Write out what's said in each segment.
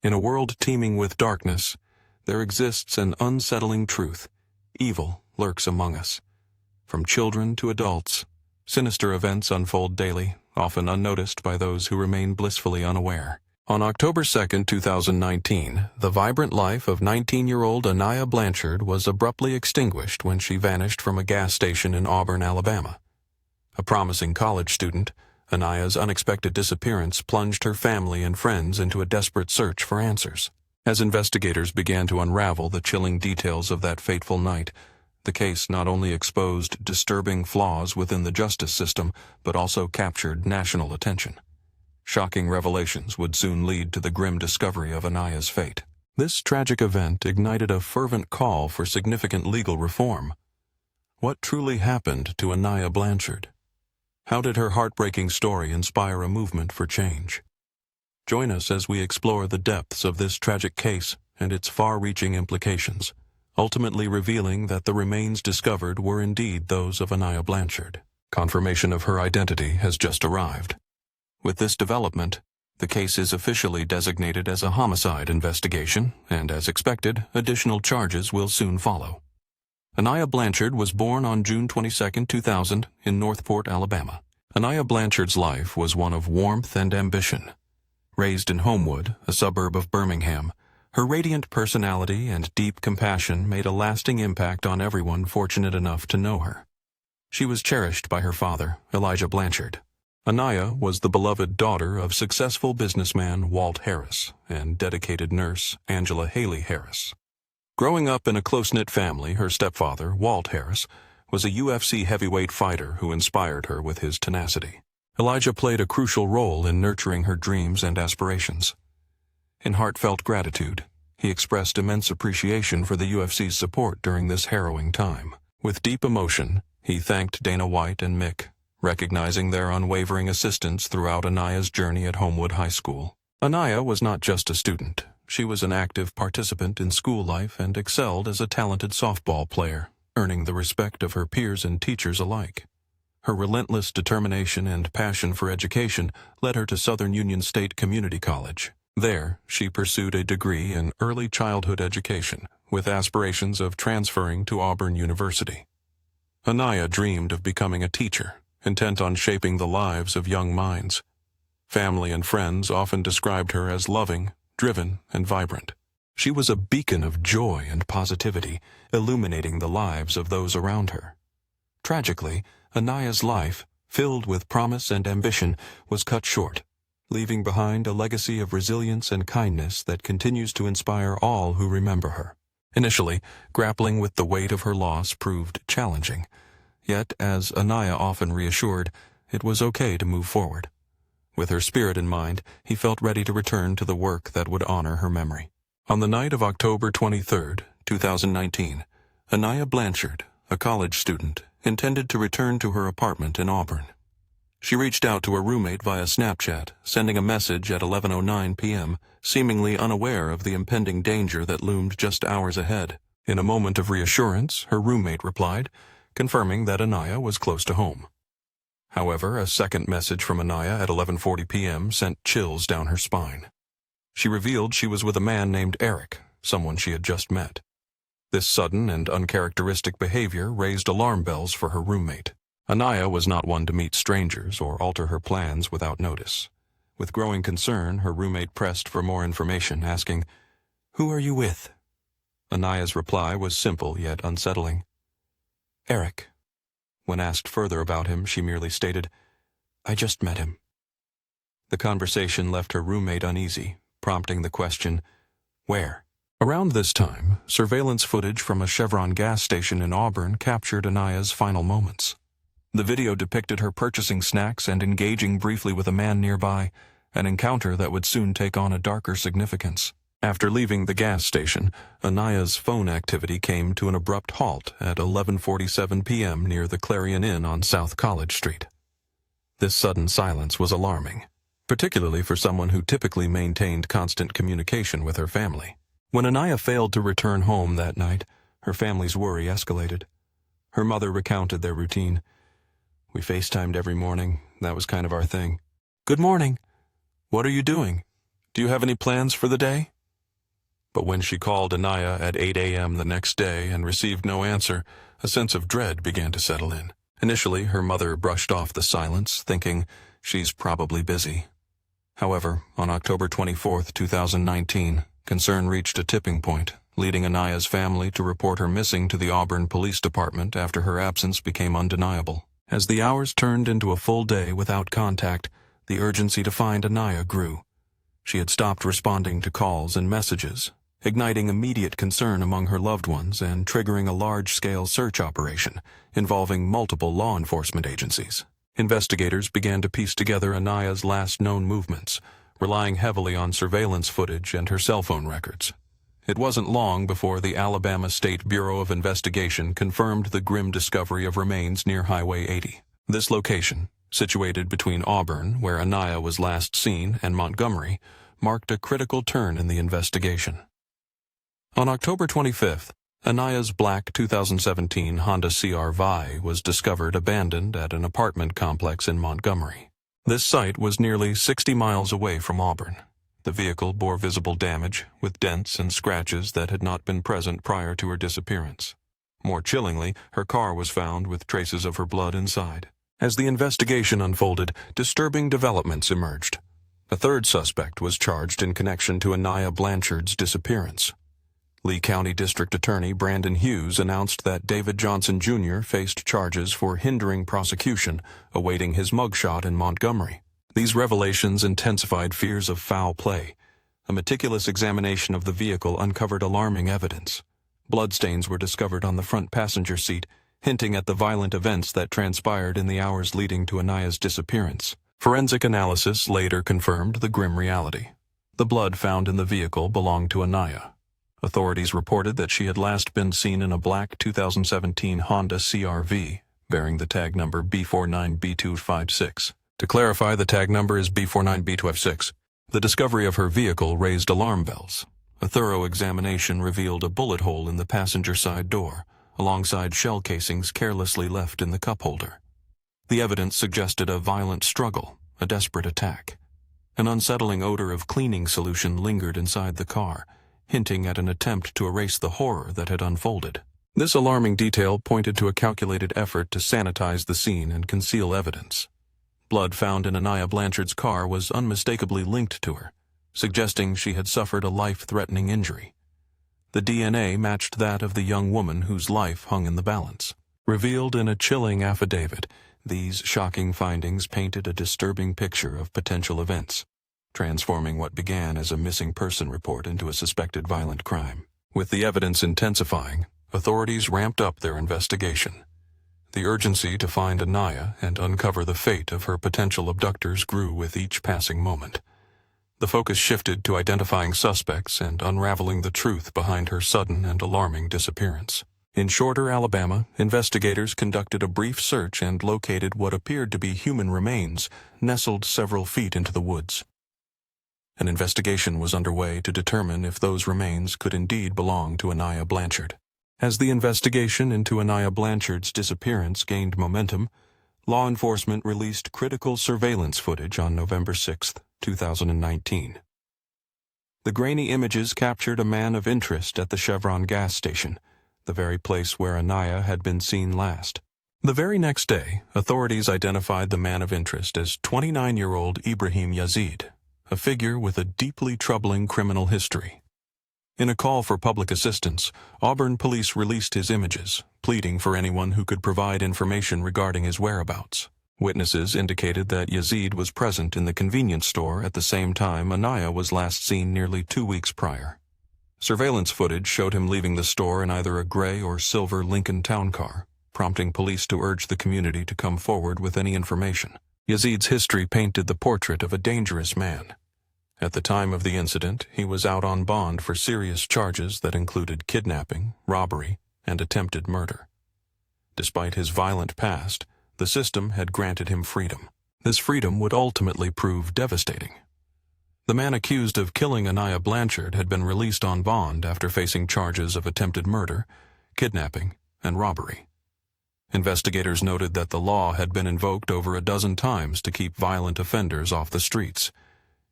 In a world teeming with darkness, there exists an unsettling truth. Evil lurks among us. From children to adults, sinister events unfold daily, often unnoticed by those who remain blissfully unaware. On October 2, 2019, the vibrant life of 19-year-old Aniah Blanchard was abruptly extinguished when she vanished from a gas station in Auburn, Alabama. A promising college student, Aniah's unexpected disappearance plunged her family and friends into a desperate search for answers. As investigators began to unravel the chilling details of that fateful night, the case not only exposed disturbing flaws within the justice system, but also captured national attention. Shocking revelations would soon lead to the grim discovery of Aniah's fate. This tragic event ignited a fervent call for significant legal reform. What truly happened to Aniah Blanchard? How did her heartbreaking story inspire a movement for change? Join us as we explore the depths of this tragic case and its far-reaching implications, ultimately revealing that the remains discovered were indeed those of Aniah Blanchard. Confirmation of her identity has just arrived. With this development, the case is officially designated as a homicide investigation, and as expected, additional charges will soon follow. Aniah Blanchard was born on June 22, 2000, in Northport, Alabama. Aniah Blanchard's life was one of warmth and ambition. Raised in Homewood, a suburb of Birmingham, her radiant personality and deep compassion made a lasting impact on everyone fortunate enough to know her. She was cherished by her father, Elijah Blanchard. Aniah was the beloved daughter of successful businessman Walt Harris and dedicated nurse Angela Haley Harris. Growing up in a close-knit family, her stepfather, Walt Harris, was a UFC heavyweight fighter who inspired her with his tenacity. Elijah played a crucial role in nurturing her dreams and aspirations. In heartfelt gratitude, he expressed immense appreciation for the UFC's support during this harrowing time. With deep emotion, he thanked Dana White and Mick, recognizing their unwavering assistance throughout Aniah's journey at Homewood High School. Aniah was not just a student. She was an active participant in school life and excelled as a talented softball player, earning the respect of her peers and teachers alike. Her relentless determination and passion for education led her to Southern Union State Community College. There, she pursued a degree in early childhood education, with aspirations of transferring to Auburn University. Aniah dreamed of becoming a teacher, intent on shaping the lives of young minds. Family and friends often described her as loving, driven, and vibrant. She was a beacon of joy and positivity, illuminating the lives of those around her. Tragically, Aniah's life, filled with promise and ambition, was cut short, leaving behind a legacy of resilience and kindness that continues to inspire all who remember her. Initially, grappling with the weight of her loss proved challenging. Yet, as Aniah often reassured, it was okay to move forward. With her spirit in mind, he felt ready to return to the work that would honor her memory. On the night of October 23, 2019, Aniah Blanchard, a college student, intended to return to her apartment in Auburn. She reached out to her roommate via Snapchat, sending a message at 11:09 p.m., seemingly unaware of the impending danger that loomed just hours ahead. In a moment of reassurance, her roommate replied, confirming that Aniah was close to home. However, a second message from Aniah at 11:40 p.m. sent chills down her spine. She revealed she was with a man named Eric, someone she had just met. This sudden and uncharacteristic behavior raised alarm bells for her roommate. Aniah was not one to meet strangers or alter her plans without notice. With growing concern, her roommate pressed for more information, asking, "Who are you with?" Aniah's reply was simple yet unsettling. "Eric." When asked further about him, she merely stated, "I just met him." The conversation left her roommate uneasy, prompting the question, "Where?" Around this time, surveillance footage from a Chevron gas station in Auburn captured Aniah's final moments. The video depicted her purchasing snacks and engaging briefly with a man nearby, an encounter that would soon take on a darker significance. After leaving the gas station, Aniah's phone activity came to an abrupt halt at 11:47 p.m. near the Clarion Inn on South College Street. This sudden silence was alarming, particularly for someone who typically maintained constant communication with her family. When Aniah failed to return home that night, her family's worry escalated. Her mother recounted their routine. "We FaceTimed every morning. That was kind of our thing. Good morning. What are you doing? Do you have any plans for the day?" But when she called Aniah at 8 a.m. the next day and received no answer, a sense of dread began to settle in. Initially, her mother brushed off the silence, thinking, "She's probably busy." However, on October 24, 2019, concern reached a tipping point, leading Aniah's family to report her missing to the Auburn Police Department after her absence became undeniable. As the hours turned into a full day without contact, the urgency to find Aniah grew. She had stopped responding to calls and messages, igniting immediate concern among her loved ones and triggering a large-scale search operation involving multiple law enforcement agencies. Investigators began to piece together Aniah's last known movements, relying heavily on surveillance footage and her cell phone records. It wasn't long before the Alabama State Bureau of Investigation confirmed the grim discovery of remains near Highway 80. This location, situated between Auburn, where Aniah was last seen, and Montgomery, marked a critical turn in the investigation. On October 25th, Aniah's black 2017 Honda CR-V was discovered abandoned at an apartment complex in Montgomery. This site was nearly 60 miles away from Auburn. The vehicle bore visible damage, with dents and scratches that had not been present prior to her disappearance. More chillingly, her car was found with traces of her blood inside. As the investigation unfolded, disturbing developments emerged. A third suspect was charged in connection to Aniah Blanchard's disappearance. Lee County District Attorney Brandon Hughes announced that David Johnson Jr. faced charges for hindering prosecution, awaiting his mugshot in Montgomery. These revelations intensified fears of foul play. A meticulous examination of the vehicle uncovered alarming evidence. Bloodstains were discovered on the front passenger seat, hinting at the violent events that transpired in the hours leading to Aniah's disappearance. Forensic analysis later confirmed the grim reality. The blood found in the vehicle belonged to Aniah. Authorities reported that she had last been seen in a black 2017 Honda CR-V, bearing the tag number B49B256. To clarify, the tag number is B49B256. The discovery of her vehicle raised alarm bells. A thorough examination revealed a bullet hole in the passenger side door, alongside shell casings carelessly left in the cup holder. The evidence suggested a violent struggle, a desperate attack. An unsettling odor of cleaning solution lingered inside the car, hinting at an attempt to erase the horror that had unfolded. This alarming detail pointed to a calculated effort to sanitize the scene and conceal evidence. Blood found in Aniah Blanchard's car was unmistakably linked to her, suggesting she had suffered a life-threatening injury. The DNA matched that of the young woman whose life hung in the balance. Revealed in a chilling affidavit, these shocking findings painted a disturbing picture of potential events, transforming what began as a missing person report into a suspected violent crime. With the evidence intensifying, authorities ramped up their investigation. The urgency to find Aniah and uncover the fate of her potential abductors grew with each passing moment. The focus shifted to identifying suspects and unraveling the truth behind her sudden and alarming disappearance. In Shorter, Alabama, investigators conducted a brief search and located what appeared to be human remains nestled several feet into the woods. An investigation was underway to determine if those remains could indeed belong to Aniah Blanchard. As the investigation into Aniah Blanchard's disappearance gained momentum, law enforcement released critical surveillance footage on November 6, 2019. The grainy images captured a man of interest at the Chevron gas station, the very place where Aniah had been seen last. The very next day, authorities identified the man of interest as 29-year-old Ibrahim Yazid, a figure with a deeply troubling criminal history. In a call for public assistance, Auburn police released his images, pleading for anyone who could provide information regarding his whereabouts. Witnesses indicated that Yazid was present in the convenience store at the same time Aniah was last seen nearly 2 weeks prior. Surveillance footage showed him leaving the store in either a gray or silver Lincoln Town Car, prompting police to urge the community to come forward with any information. Yazid's history painted the portrait of a dangerous man. At the time of the incident, he was out on bond for serious charges that included kidnapping, robbery, and attempted murder. Despite his violent past, the system had granted him freedom. This freedom would ultimately prove devastating. The man accused of killing Aniah Blanchard had been released on bond after facing charges of attempted murder, kidnapping, and robbery. Investigators noted that the law had been invoked over a dozen times to keep violent offenders off the streets.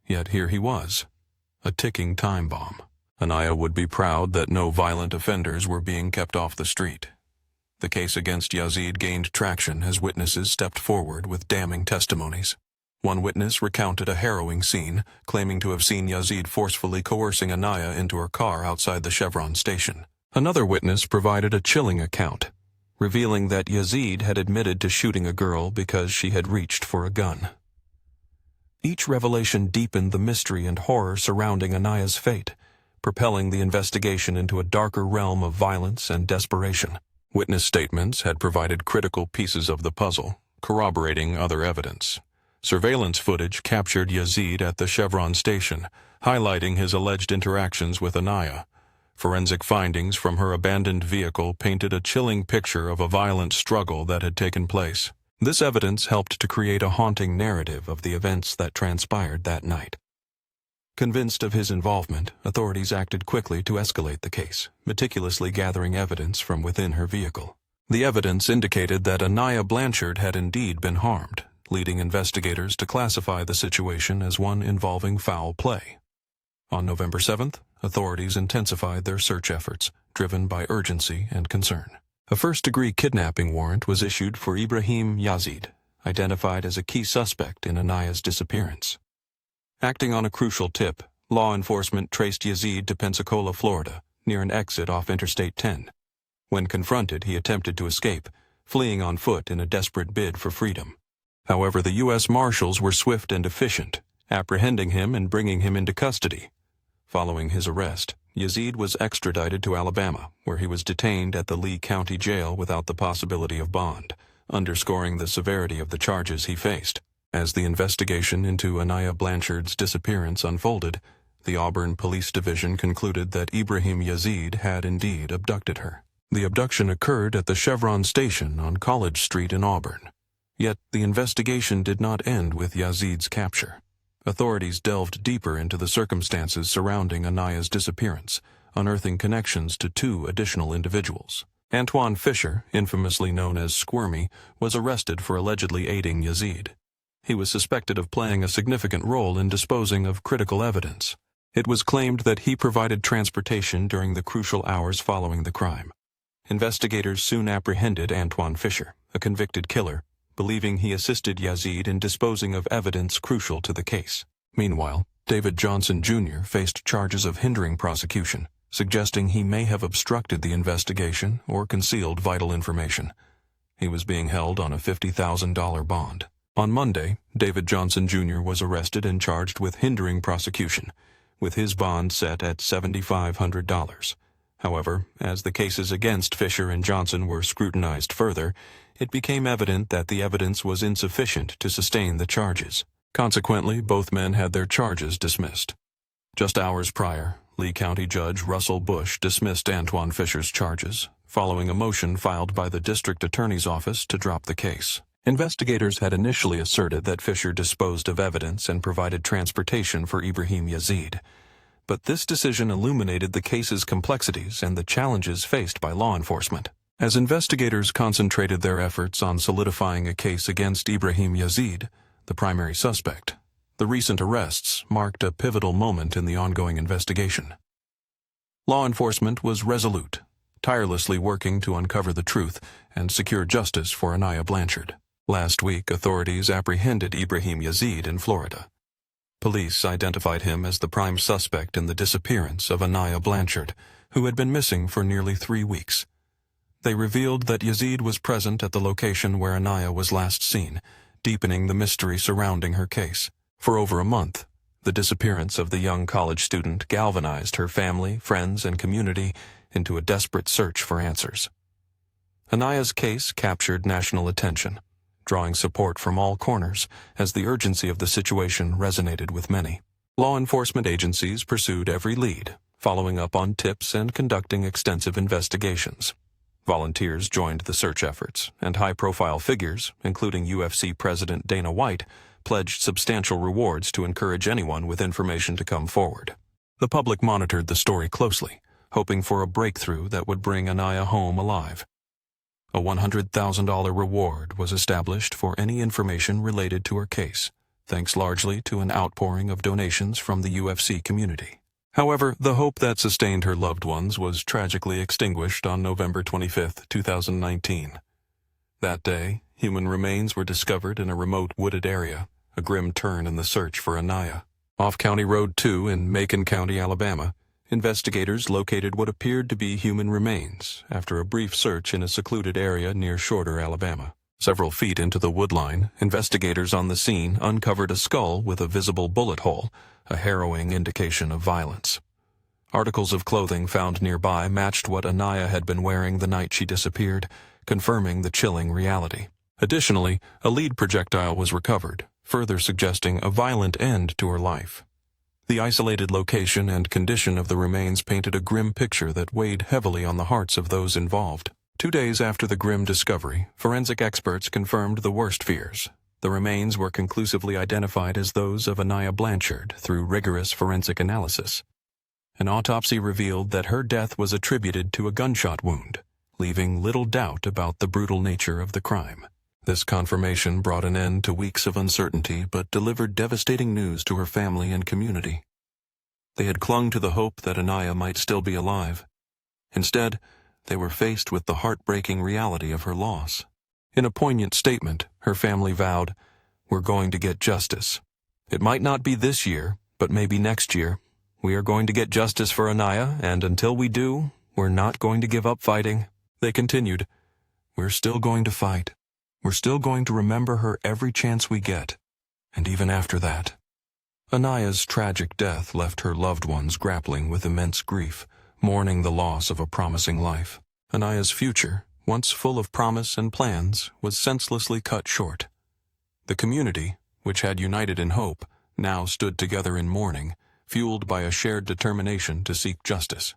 Yet here he was, a ticking time bomb. Aniah would be proud that no violent offenders were being kept off the street. The case against Yazid gained traction as witnesses stepped forward with damning testimonies. One witness recounted a harrowing scene, claiming to have seen Yazid forcefully coercing Aniah into her car outside the Chevron station. Another witness provided a chilling account, revealing that Yazid had admitted to shooting a girl because she had reached for a gun. Each revelation deepened the mystery and horror surrounding Aniah's fate, propelling the investigation into a darker realm of violence and desperation. Witness statements had provided critical pieces of the puzzle, corroborating other evidence. Surveillance footage captured Yazid at the Chevron station, highlighting his alleged interactions with Aniah. Forensic findings from her abandoned vehicle painted a chilling picture of a violent struggle that had taken place. This evidence helped to create a haunting narrative of the events that transpired that night. Convinced of his involvement, authorities acted quickly to escalate the case, meticulously gathering evidence from within her vehicle. The evidence indicated that Aniah Blanchard had indeed been harmed, leading investigators to classify the situation as one involving foul play. On November 7th, authorities intensified their search efforts, driven by urgency and concern. A first-degree kidnapping warrant was issued for Ibrahim Yazid, identified as a key suspect in Aniah's disappearance. Acting on a crucial tip, law enforcement traced Yazid to Pensacola, Florida, near an exit off Interstate 10. When confronted, he attempted to escape, fleeing on foot in a desperate bid for freedom. However, the U.S. Marshals were swift and efficient, apprehending him and bringing him into custody. Following his arrest, Yazid was extradited to Alabama, where he was detained at the Lee County Jail without the possibility of bond, underscoring the severity of the charges he faced. As the investigation into Aniah Blanchard's disappearance unfolded, the Auburn Police Division concluded that Ibrahim Yazid had indeed abducted her. The abduction occurred at the Chevron station on College Street in Auburn. Yet the investigation did not end with Yazid's capture. Authorities delved deeper into the circumstances surrounding Aniah's disappearance, unearthing connections to two additional individuals. Antoine Fisher, infamously known as Squirmy, was arrested for allegedly aiding Yazid. He was suspected of playing a significant role in disposing of critical evidence. It was claimed that he provided transportation during the crucial hours following the crime. Investigators soon apprehended Antoine Fisher, a convicted killer, believing he assisted Yazid in disposing of evidence crucial to the case. Meanwhile, David Johnson Jr. faced charges of hindering prosecution, suggesting he may have obstructed the investigation or concealed vital information. He was being held on a $50,000 bond. On Monday, David Johnson Jr. was arrested and charged with hindering prosecution, with his bond set at $7,500. However, as the cases against Fisher and Johnson were scrutinized further, it became evident that the evidence was insufficient to sustain the charges. Consequently, both men had their charges dismissed. Just hours prior, Lee County Judge Russell Bush dismissed Antoine Fisher's charges, following a motion filed by the district attorney's office to drop the case. Investigators had initially asserted that Fisher disposed of evidence and provided transportation for Ibrahim Yazid. But this decision illuminated the case's complexities and the challenges faced by law enforcement. As investigators concentrated their efforts on solidifying a case against Ibrahim Yazid, the primary suspect, the recent arrests marked a pivotal moment in the ongoing investigation. Law enforcement was resolute, tirelessly working to uncover the truth and secure justice for Aniah Blanchard. Last week, authorities apprehended Ibrahim Yazid in Florida. Police identified him as the prime suspect in the disappearance of Aniah Blanchard, who had been missing for nearly 3 weeks. They revealed that Yazid was present at the location where Aniah was last seen, deepening the mystery surrounding her case. For over a month, the disappearance of the young college student galvanized her family, friends, and community into a desperate search for answers. Aniah's case captured national attention, drawing support from all corners as the urgency of the situation resonated with many. Law enforcement agencies pursued every lead, following up on tips and conducting extensive investigations. Volunteers joined the search efforts, and high-profile figures, including UFC President Dana White, pledged substantial rewards to encourage anyone with information to come forward. The public monitored the story closely, hoping for a breakthrough that would bring Aniah home alive. A $100,000 reward was established for any information related to her case, thanks largely to an outpouring of donations from the UFC community. However, the hope that sustained her loved ones was tragically extinguished on November 25, 2019. That day, human remains were discovered in a remote wooded area, a grim turn in the search for Aniah. Off County Road 2 in Macon County, Alabama, investigators located what appeared to be human remains after a brief search in a secluded area near Shorter, Alabama. Several feet into the woodline, investigators on the scene uncovered a skull with a visible bullet hole, a harrowing indication of violence. Articles of clothing found nearby matched what Aniah had been wearing the night she disappeared, confirming the chilling reality. Additionally, a lead projectile was recovered, further suggesting a violent end to her life. The isolated location and condition of the remains painted a grim picture that weighed heavily on the hearts of those involved. 2 days after the grim discovery, forensic experts confirmed the worst fears. The remains were conclusively identified as those of Aniah Blanchard through rigorous forensic analysis. An autopsy revealed that her death was attributed to a gunshot wound, leaving little doubt about the brutal nature of the crime. This confirmation brought an end to weeks of uncertainty but delivered devastating news to her family and community. They had clung to the hope that Aniah might still be alive. Instead, they were faced with the heartbreaking reality of her loss. In a poignant statement, her family vowed, "We're going to get justice. It might not be this year, but maybe next year. We are going to get justice for Aniah, and until we do, we're not going to give up fighting." They continued, "We're still going to fight. We're still going to remember her every chance we get, and even after that." Aniah's tragic death left her loved ones grappling with immense grief, mourning the loss of a promising life. Aniah's future, once full of promise and plans, was senselessly cut short. The community, which had united in hope, now stood together in mourning, fueled by a shared determination to seek justice.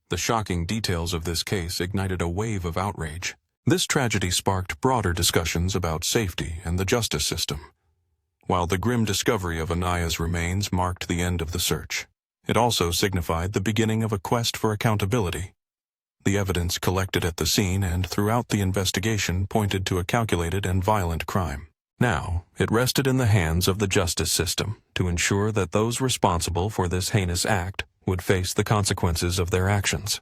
The shocking details of this case ignited a wave of outrage. This tragedy sparked broader discussions about safety and the justice system. While the grim discovery of Aniah's remains marked the end of the search, it also signified the beginning of a quest for accountability. The evidence collected at the scene and throughout the investigation pointed to a calculated and violent crime. Now, it rested in the hands of the justice system to ensure that those responsible for this heinous act would face the consequences of their actions.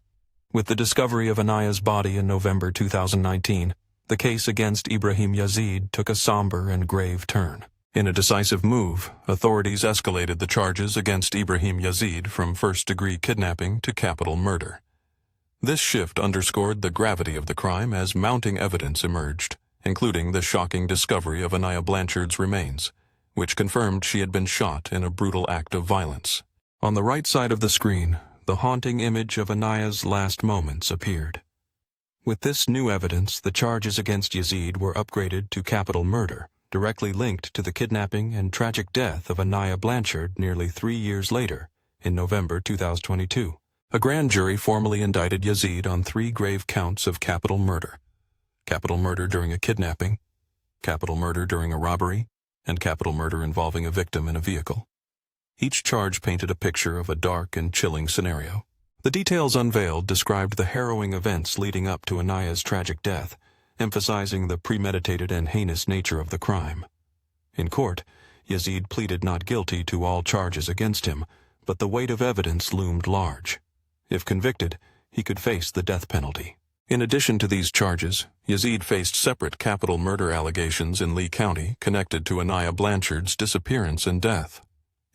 With the discovery of Aniah's body in November 2019, the case against Ibrahim Yazid took a somber and grave turn. In a decisive move, authorities escalated the charges against Ibrahim Yazid from first-degree kidnapping to capital murder. This shift underscored the gravity of the crime as mounting evidence emerged, including the shocking discovery of Aniah Blanchard's remains, which confirmed she had been shot in a brutal act of violence. On the right side of the screen, the haunting image of Aniah's last moments appeared. With this new evidence, the charges against Yazid were upgraded to capital murder, directly linked to the kidnapping and tragic death of Aniah Blanchard nearly 3 years later, in November 2022. A grand jury formally indicted Yazid on 3 grave counts of capital murder during a kidnapping, capital murder during a robbery, and capital murder involving a victim in a vehicle. Each charge painted a picture of a dark and chilling scenario. The details unveiled described the harrowing events leading up to Aniah's tragic death, emphasizing the premeditated and heinous nature of the crime. In court, Yazid pleaded not guilty to all charges against him, but the weight of evidence loomed large. If convicted, he could face the death penalty. In addition to these charges, Yazid faced separate capital murder allegations in Lee County connected to Aniah Blanchard's disappearance and death.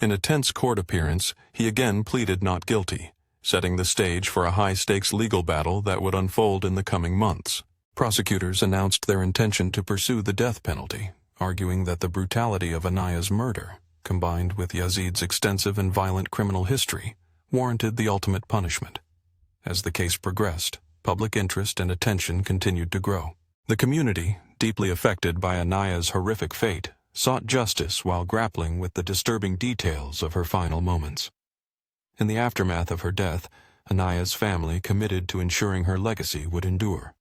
In a tense court appearance, he again pleaded not guilty, setting the stage for a high-stakes legal battle that would unfold in the coming months. Prosecutors announced their intention to pursue the death penalty, arguing that the brutality of Aniah's murder, combined with Yazid's extensive and violent criminal history, warranted the ultimate punishment. As the case progressed, public interest and attention continued to grow. The community, deeply affected by Aniah's horrific fate, sought justice while grappling with the disturbing details of her final moments. In the aftermath of her death, Aniah's family committed to ensuring her legacy would endure.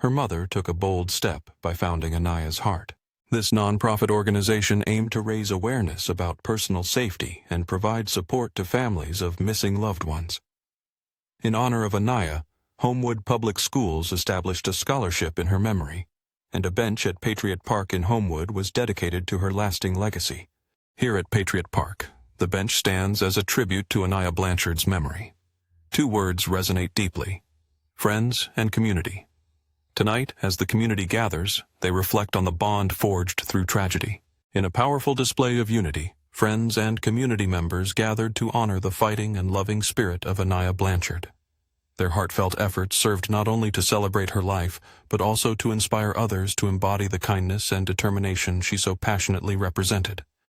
Her mother took a bold step by founding Aniah's Heart. This nonprofit organization aimed to raise awareness about personal safety and provide support to families of missing loved ones. In honor of Aniah, Homewood Public Schools established a scholarship in her memory, and a bench at Patriot Park in Homewood was dedicated to her lasting legacy. Here at Patriot Park, The bench stands as a tribute to Aniah Blanchard's memory. Two words resonate deeply: friends and community. Tonight, as the community gathers, they reflect on the bond forged through tragedy. In a powerful display of unity, friends and community members gathered to honor the fighting and loving spirit of Aniah Blanchard. Their heartfelt efforts served not only to celebrate her life, but also to inspire others to embody the kindness and determination she so passionately represented.